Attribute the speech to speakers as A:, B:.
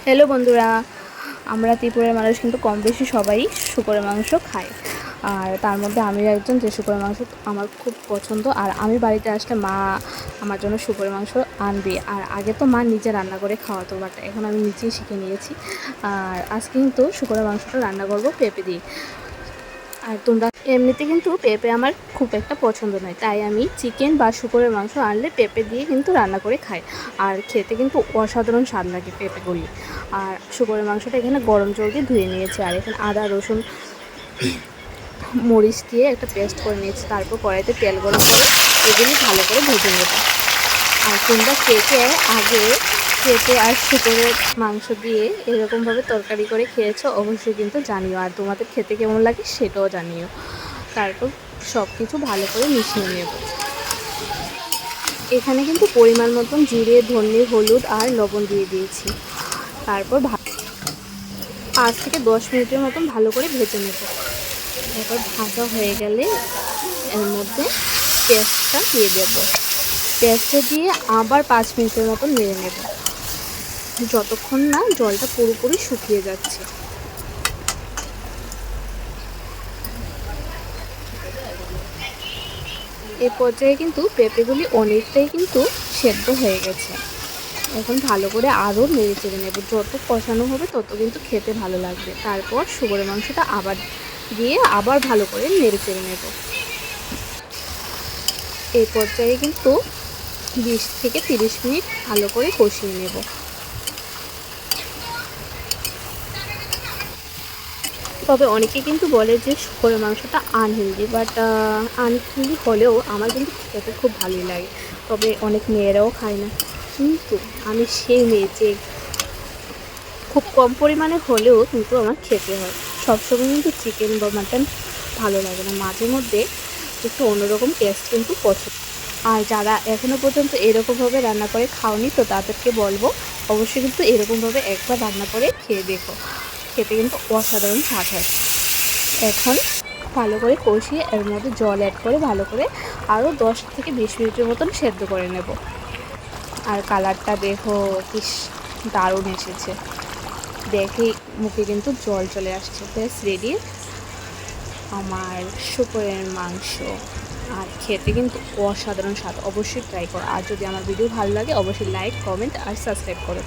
A: Hello বন্ধুরা, আমরা ত্রিপুরার মানুষ কিন্তু কম বেশি সবাই শূকরের মাংস খায়। আর তার মধ্যে আমিও একজন, যে শূকরের মাংস আমার খুব পছন্দ। আর আমি বাড়িতে আসলে মা আমার জন্য শূকরের মাংস আনবে। আর আগে তো মা নিজে রান্না করে খাওয়াতো, বাট এখন আমি নিজেই শিখে নিয়েছি। আর আজকে কিন্তু শূকরের মাংসটা রান্না করব পেঁপে দিয়ে। আর তোমরা এমনিতে কিন্তু পেঁপে আমার খুব একটা পছন্দ নয়, তাই আমি চিকেন বা শূকরের মাংস আনলে পেঁপে দিয়ে কিন্তু রান্না করে খাই। আর খেতে কিন্তু অসাধারণ স্বাদ লাগে পেঁপেগুলি। আর শূকরের মাংসটা এখানে গরম জল দিয়ে ধুয়ে নিয়েছি। আর এখানে আদা রসুন মরিচ দিয়ে একটা পেস্ট করে নিয়েছি। তারপর কড়াইতে তেল গরম করে এগুলি ভালো করে ভেজে নেব। আর তোমরা কে কে আগে পেঁপে আর শূকরের মাংস দিয়ে এরকমভাবে তরকারি করে খেয়েছো অবশ্যই কিন্তু জানিও। আর তোমাদের খেতে কেমন লাগে সেটাও জানিও। তারপর সব কিছু ভালো করে মিশিয়ে নেব। এখানে কিন্তু পরিমাণ মতন জিরে, ধনে, হলুদ আর লবণ দিয়ে দিয়েছি। তারপর 5 থেকে 10 মিনিটের মতন ভালো করে ভেজে নেব। এবার ভাজা হয়ে গেলে এর মধ্যে পেঁয়াজটা দিয়ে দেব। পেঁয়াজটা দিয়ে আবার 5 মিনিটের মতন নেড়ে নেব, যতক্ষণ না জলটা পুরোপুরি শুকিয়ে যাচ্ছে। এই পর্যায়ে কিন্তু পেঁপেগুলি অনেকটাই কিন্তু সেদ্ধ হয়ে গেছে। এখন ভালো করে আরও নেড়ে চেড়ে নেব। যত কষানো হবে তত কিন্তু খেতে ভালো লাগবে। তারপর শূকরের মাংসটা আবার দিয়ে আবার ভালো করে নেড়ে চেড়ে নেব। এই পর্যায়ে কিন্তু 20 থেকে 30 মিনিট ভালো করে কষিয়ে নেব। তবে অনেকে কিন্তু বলে যে শূকরের মাংসটা আনহেলদি, বাট আনহেলদি হলেও আমার কিন্তু খেতে খুব ভালোই লাগে। তবে অনেক মেয়েরাও খায় না, কিন্তু আমি সেই মেয়ে যে খুব কম পরিমাণে হলেও কিন্তু আমার খেতে হয়। সবসময় কিন্তু চিকেন বা মাটন ভালো লাগে না, মাঝে মধ্যে একটু অন্যরকম টেস্ট কিন্তু পছন্দ। আর যারা এখনও পর্যন্ত এরকমভাবে রান্না করে খাওনি, তো তাদেরকে বলবো অবশ্যই কিন্তু এরকমভাবে একবার রান্না করে খেয়ে দেখো। খেতে কিন্তু অসাধারণ স্বাদ হয়। এখন ভালো করে কষিয়ে এর মধ্যে জল অ্যাড করে ভালো করে আরও 10 থেকে 20 মিনিটের মতন সেদ্ধ করে নেব। আর কালারটা দেখো কি দারুণ এসেছে, দেখে মুখে কিন্তু জল চলে আসছে। ব্যাস রেডি আমার শূকরের মাংস। আর খেতে কিন্তু অসাধারণ স্বাদ, অবশ্যই ট্রাই করো। আর যদি আমার ভিডিও ভালো লাগে অবশ্যই লাইক, কমেন্ট আর সাবস্ক্রাইব করো।